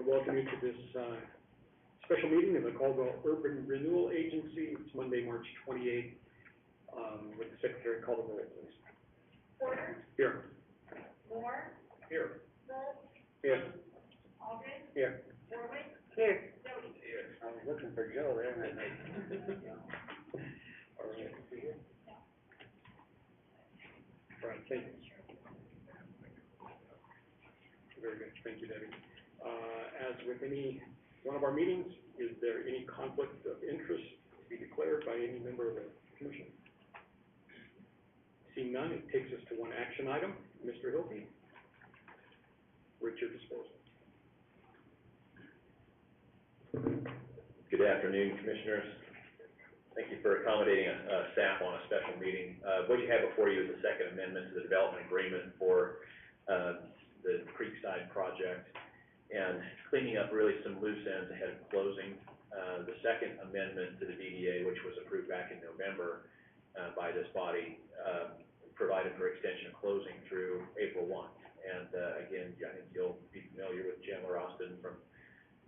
welcome you to this special meeting of the Caldwell Urban Renewal Agency. It's Monday, March 28th, with the Secretary Caldwell, please. Porter? Here. Moore? Here. Holt? Here. Aldridge? Here. Warwick? Here. Doty? Here. I was looking for Joe there. All right. All right, thank you. Very good. Thank you, Debbie. As with any one of our meetings, is there any conflict of interest to be declared by any member of the commission? Seeing none, it takes us to one action item. Mr. Hilty, we're at your disposal. Good afternoon, Commissioners. Thank you for accommodating staff on a special meeting. What you have before you is the second amendment to the development agreement for the Creekside project and cleaning up really some loose ends ahead of closing. The second amendment to the DDA, which was approved back in November by this body, provided for extension of closing through April 1. And again, I think you'll be familiar with Chandler Austin from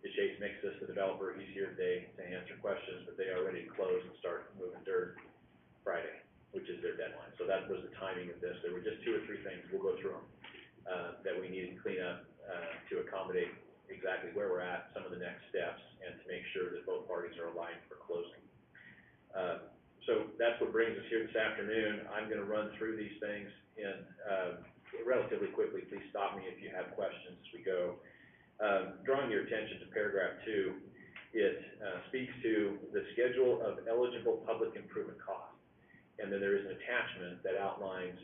Chase Mixus, the developer. He's here today to answer questions, but they are ready to close and start moving dirt Friday, which is their deadline. So that was the timing of this. There were just 2 or 3 things, we'll go through them, that we needed to clean up to accommodate exactly where we're at, some of the next steps, and to make sure that both parties are aligned for closing. So that's what brings us here this afternoon. I'm going to run through these things in relatively quickly. Please stop me if you have questions as we go. Drawing your attention to paragraph 2, it speaks to the schedule of eligible public improvement costs. And then there is an attachment that outlines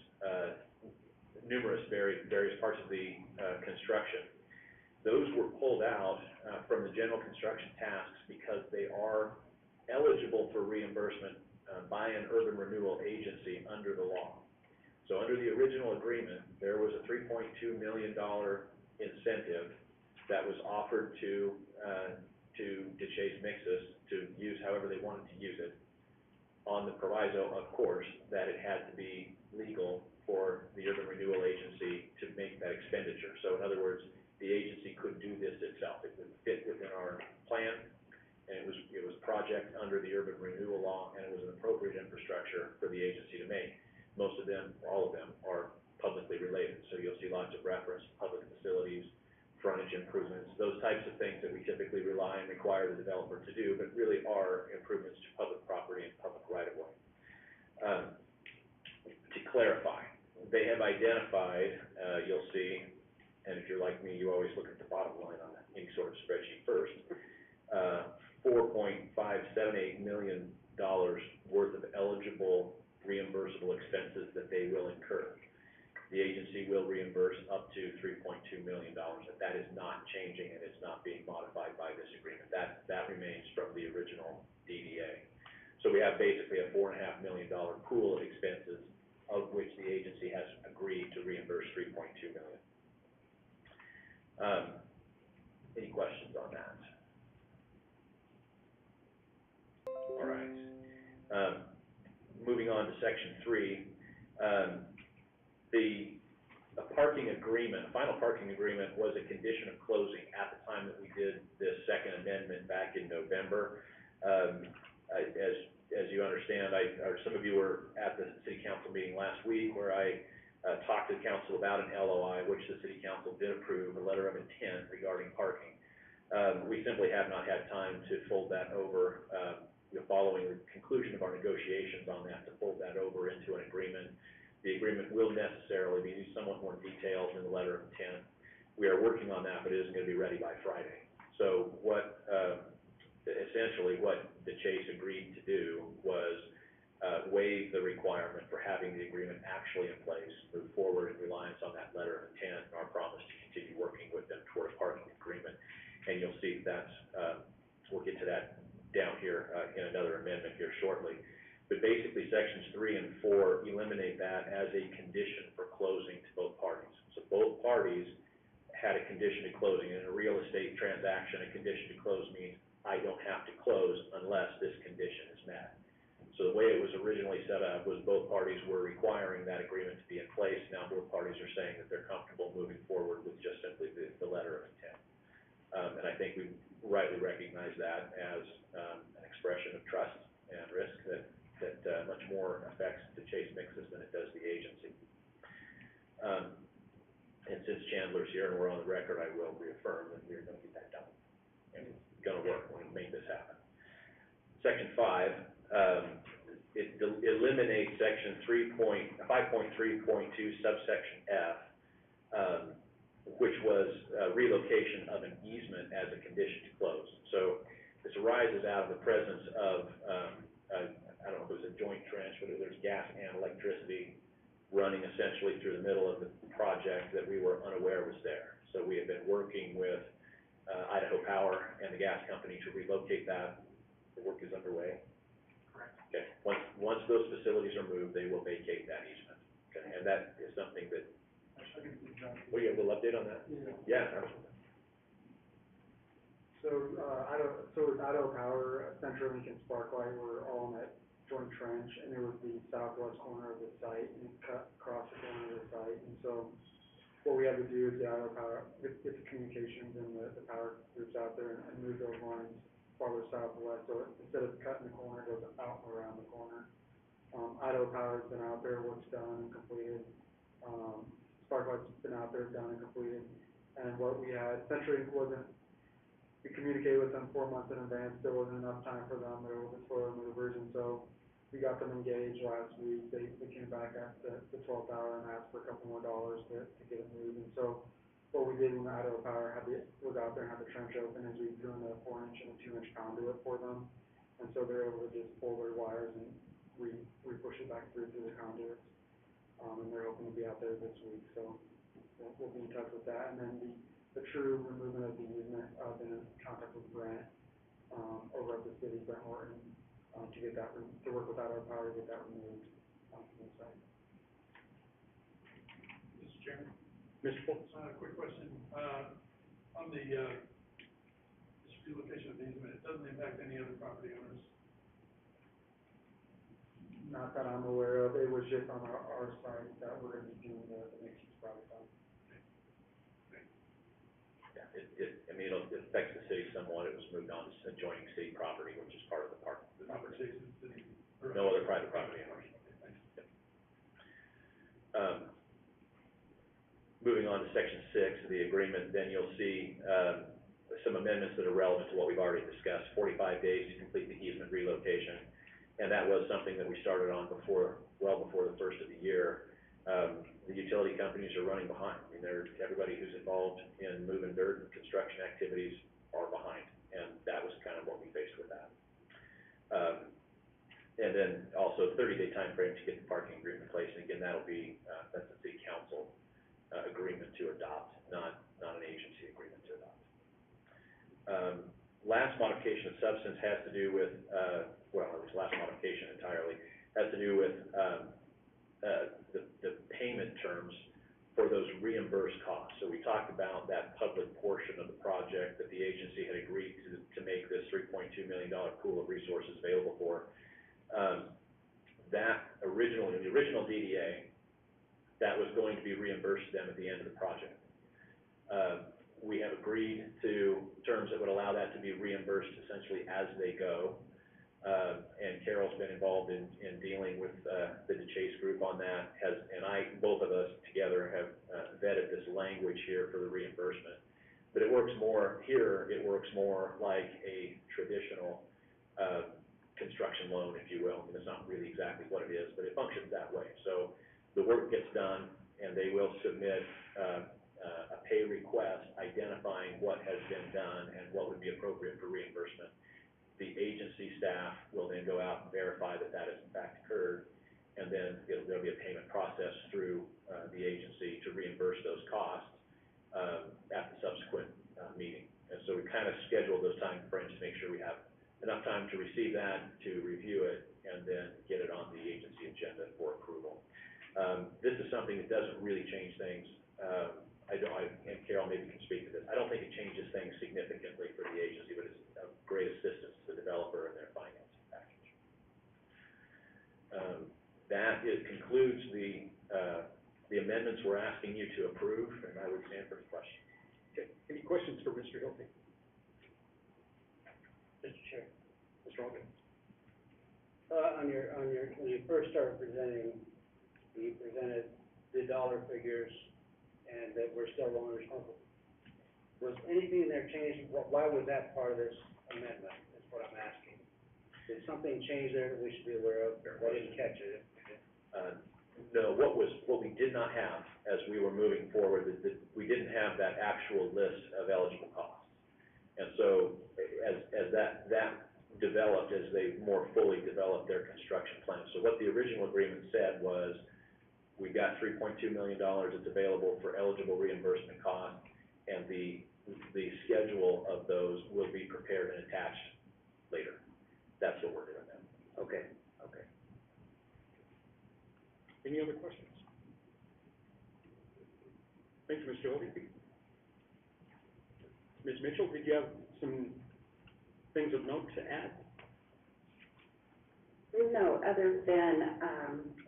numerous various parts of the construction. Those were pulled out from the general construction tasks because they are eligible for reimbursement by an urban renewal agency under the law. So under the original agreement, there was a $3.2 million incentive that was offered to Chase Mixus to use however they wanted to use it, on the proviso, of course, that it had to be legal for the urban renewal agency to make that expenditure. So in other words, the agency could do this itself. It would fit within our plan, and it was project under the urban renewal law, and it was an appropriate infrastructure for the agency to make. Most of them, all of them, are publicly related. So you'll see lots of reference to public facilities, frontage improvements, those types of things that we typically rely and require the developer to do, but really are improvements to public property and public right-of-way. To clarify, they have identified, you'll see, and if you're like me, you always look at the bottom line on any sort of spreadsheet first, $4.578 million worth of eligible reimbursable expenses that they will incur. The agency will reimburse up to $3.2 million. That is not changing, and it's not being modified by this agreement. That remains from the original DDA. So we have basically a $4.5 million pool of expenses, of which the agency has agreed to reimburse $3.2 million. Any questions on that? All right. Moving on to Section 3. A parking agreement, a final parking agreement, was a condition of closing at the time that we did this second amendment back in November. As you understand, or some of you were at the City Council meeting last week where I talked to the Council about an LOI, which the City Council did approve, a letter of intent regarding parking. We simply have not had time to fold that over, following the conclusion of our negotiations on that, to fold that over into an agreement. The agreement will necessarily be somewhat more detailed in the letter of intent. We are working on that, but it isn't going to be ready by Friday. So essentially what the Chase agreed to do was waive the requirement for having the agreement actually in place, move forward in reliance on that letter of intent and our promise to continue working with them toward a parking agreement. And you'll see that's, we'll get to that down here in another amendment here shortly. But basically, Sections 3 and 4 eliminate that as a condition for closing to both parties. So both parties had a condition to closing. In a real estate transaction, a condition to close means I don't have to close unless this condition is met. So the way it was originally set up was both parties were requiring that agreement to be in place. Now both parties are saying that they're comfortable moving forward with just simply the letter of intent. And And I think we rightly recognize that as, an expression of trust and risk that much more affects the Chase mixes than it does the agency. And since Chandler's here and we're on the record, I will reaffirm that we're gonna get that done. And it's gonna work, we're gonna make this happen. Section 5, it eliminates section 5.3.2 subsection F, which was relocation of an easement as a condition to close. So this arises out of the presence of, I don't know if it was a joint trench, but there's gas and electricity running essentially through the middle of the project that we were unaware was there. So we have been working with Idaho Power and the gas company to relocate that. The work is underway. Correct. Okay, once those facilities are moved, they will vacate that easement. Okay, and that is something that, well, you have a little update on that? Yeah. Yeah. So, Idaho Power, CenturyLink and Sparklight were all in that joint trench, and it was the southwest corner of the site, and it cut across the corner of the site. And so, what we had to do is the Idaho Power, get the communications and the power groups out there and move those lines farther southwest. So instead of cutting the corner, it goes out and around the corner. Idaho Power's been out there, work's done and completed. Sparklight's been out there, done and completed. And what we had, CenturyLink we communicated with them 4 months in advance. There wasn't enough time for them. They were the soil movers, and so we got them engaged last week. They came back at the 12th hour and asked for a couple more dollars to get it moved. And so what we did when Idaho Power was out there and had the trench open is we drew in a 4-inch and a 2-inch conduit for them. And so they're able to just pull their wires and push it back through the conduits. And they're hoping to be out there this week. So we'll be in touch with that. And then the true removal of the easement, I've been in contact with Brent, over at the city, Brent Horton, to get that, to work with Idaho Power to get that removed, from the site. Mr. Chairman, Mr. Fultz? quick question, on the, this relocation of the easement, it doesn't impact any other property owners? Not that I'm aware of. It was just on our site that we're gonna be doing the mixed-use project on. I mean, it affects the city somewhat. It was moved on to adjoining city property, which is part of the park, the property. No other private property owners. Moving on to section 6 of the agreement, then you'll see, some amendments that are relevant to what we've already discussed. 45 days to complete the easement relocation, and that was something that we started on well before the first of the year. The utility companies are running behind. I mean, everybody who's involved in moving dirt and construction activities are behind, and that was kind of what we faced with that. And then also 30-day time frame to get the parking agreement in place, and again, that'll be, that's a city council agreement to adopt, not an agency agreement to adopt. Last modification of substance has to do with, well, it was last modification entirely, has to do with the payment terms for those reimbursed costs. So we talked about that public portion of the project that the agency had agreed to make this $3.2 million pool of resources available for. That in the original DDA, that was going to be reimbursed to them at the end of the project. We have agreed to terms that would allow that to be reimbursed essentially as they go. And Carol's been involved in dealing with the DeChase group on that, both of us together have vetted this language here for the reimbursement. But it works more like a traditional construction loan, if you will. I mean, it's not really exactly what it is, but it functions that way. So the work gets done, and they will submit a pay request identifying what has been done and what would be appropriate for reimbursement. The agency staff will then go out and verify that that has in fact occurred, and then there'll be a payment process through the agency to reimburse those costs at the subsequent meeting. And so we kind of scheduled those time frames to make sure we have enough time to receive that, to review it, and then get it on the agency agenda for approval. This is something that doesn't really change things. And Carol maybe can speak to this. I don't think it changes things significantly for the agency, but it's a great assistance to the developer and their financing package. That concludes the amendments we're asking you to approve, and I would stand for any questions. Okay, any questions for Mr. Hilty? Mr. Alden. When you first started presenting, you presented the dollar figures and that we're still loan responsible. Was anything there changed? Why was that part of this amendment, is what I'm asking? Did something change there that we should be aware of? I didn't catch it. No, what we did not have as we were moving forward is that we didn't have that actual list of eligible costs. And so as that developed, as they more fully developed their construction plan. So what the original agreement said was, we got $3.2 million that's available for eligible reimbursement costs, and the schedule of those will be prepared and attached later. That's what we're doing now. Okay. Any other questions? Thank you, Mr. Alden. Ms. Mitchell, did you have some things of note to add? No, other than,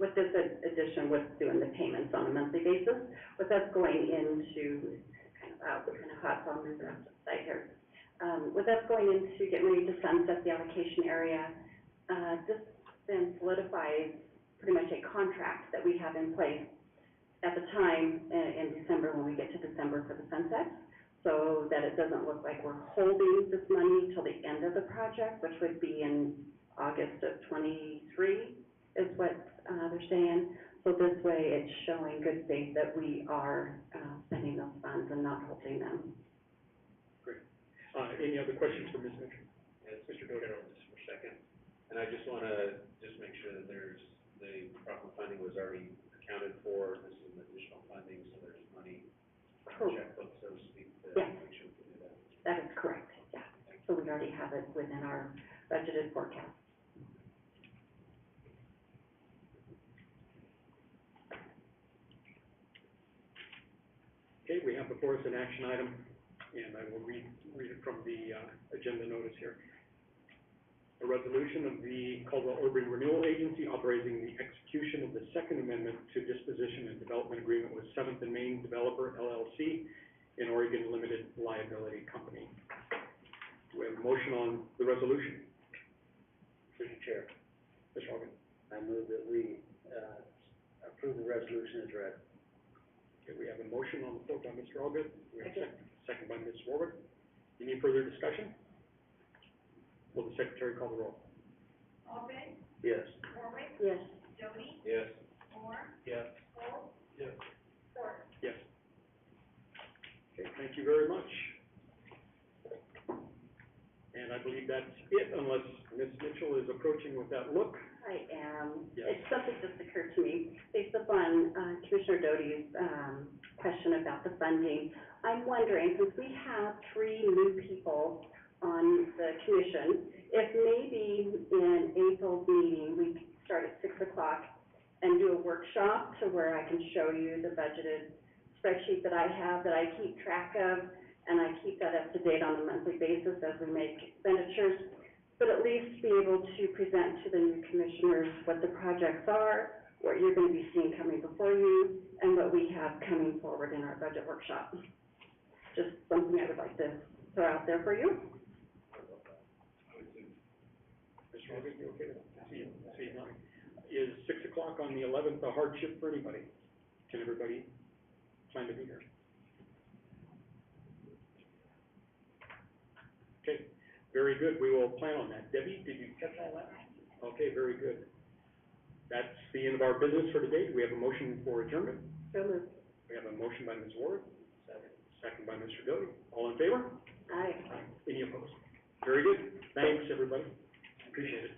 with this addition, with doing the payments on a monthly basis, with us going into, kind of hot, so I'll move around to the side here. With us going into getting ready to sunset the allocation area, this then solidifies pretty much a contract that we have in place at the time in December, when we get to December for the sunset, so that it doesn't look like we're holding this money till the end of the project, which would be in August of 23, is what they're saying. So this way, it's showing good faith that we are spending those funds and not holding them. Great. Any other questions for Ms. Mitchell? Yes, Mr. Dogan on this for a second, and I just want to make sure that the proper funding was already accounted for. This is an additional funding, so there's money on the checkbook, so to speak, to Yes. make sure we can do that. That is correct, yeah. So we already have it within our budgeted forecast. Okay, we have before us an action item, and I will read it from the agenda notice here. A resolution of the Caldwell Urban Renewal Agency authorizing the execution of the Second Amendment to Disposition and Development Agreement with Seventh and Main Developer, LLC, in Oregon Limited Liability Company. Do we have a motion on the resolution? Mr. Chair, Mr. Hogan. I move that we approve the resolution as read. Okay, we have a motion on the floor by Mr. Allgood. We have a Second. second by Ms. Warwick. Any further discussion? Will the secretary call the roll? Alden, Yes. Warwick, Yes. Jody, Yes. Moore, Yes. Cole, Yes. Porter. Yes. Okay, thank you very much. And I believe that's it, unless Ms. Mitchell is approaching with that look. I am. Yes. It's something just occurred to me, based upon Commissioner Doty's question about the funding. I'm wondering, since we have 3 new people on the commission, if maybe in April's meeting, we could start at 6 o'clock and do a workshop to where I can show you the budgeted spreadsheet that I have, that I keep track of, and I keep that up to date on a monthly basis as we make expenditures, but at least be able to present to the new commissioners what the projects are, what you're going to be seeing coming before you, and what we have coming forward in our budget workshop. Just something I would like to throw out there for you. Mr. Hogan, you okay with that? See you nodding. Is 6 o'clock on the 11th a hardship for anybody? Can everybody plan to be here? Okay, very good. We will plan on that. Debbie, did you catch all that? Okay, very good. That's the end of our business for today. Do we have a motion for adjournment? So moved. We have a motion by Ms. Ward, second by Mr. Doty. All in favor? Aye. Any opposed? Very good. Thanks, everybody. Appreciate it.